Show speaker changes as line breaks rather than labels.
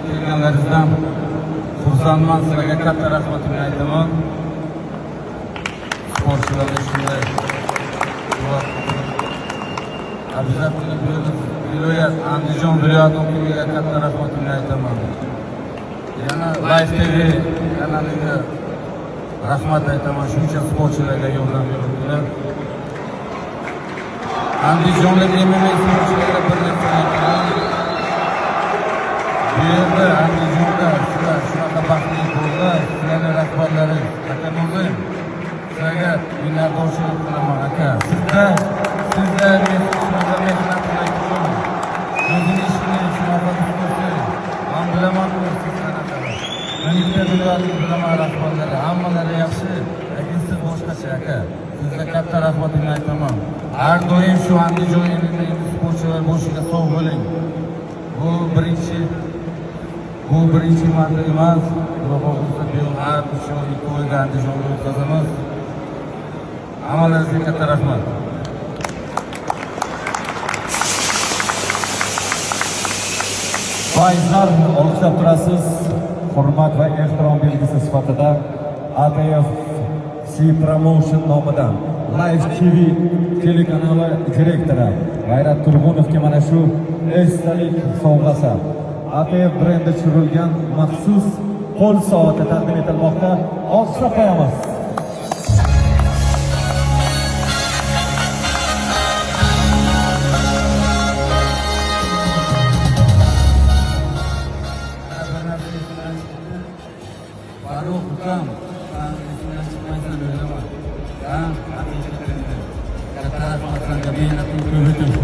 kelganlaringizdan xursandman. Sizlarga katta rahmatimni aytaman. Sportchilarga shunday обязательно viloyat Andijon viloyat hokimiga katta rahmatimni aytaman. Yana Live TV kanaliga rahmat aytaman. Shuncha sportchilarga yordam berdilar. Andijonlik MMA sportchilarga bir narsa aytaman. Bu yerda Andijonda shunaqa baxtli bo'ldi. Sizlarning rahbarlari akamo'zi sizlarga minnatdorchilik qilaman aka. Sizlar shunaqa mehnat qilayotgan. O'zini ishini shunaqa qilsa, men bilaman siz qanaqalar. Men bilaman rahbarlari, hammalari yaxshi, lekin siz boshqacha aka. Sizga katta rahmatimni aytaman. Har doim shu Andijon sportchilar boshiga sog' bo'ling. Bu birinchi marta emas. Xudo xohlasa bu har shu ikki oyda Andijonga o'tkazamiz. Hammalaringizga katta rahmat.
Faizlar olqishlab turasiz. Hurmat va ehtirom belgisi sifatida ATF C Promotion nomidan Live TV telekanali direktori G'ayrat Turg'unovga mana shu esdalik sovg'asi ATF brendi tushirilgan maxsus qo'l soati taqdim etilmoqda. Olqishlab qo'yamiz.
Katta rahmat, mehnatni ko'rdim.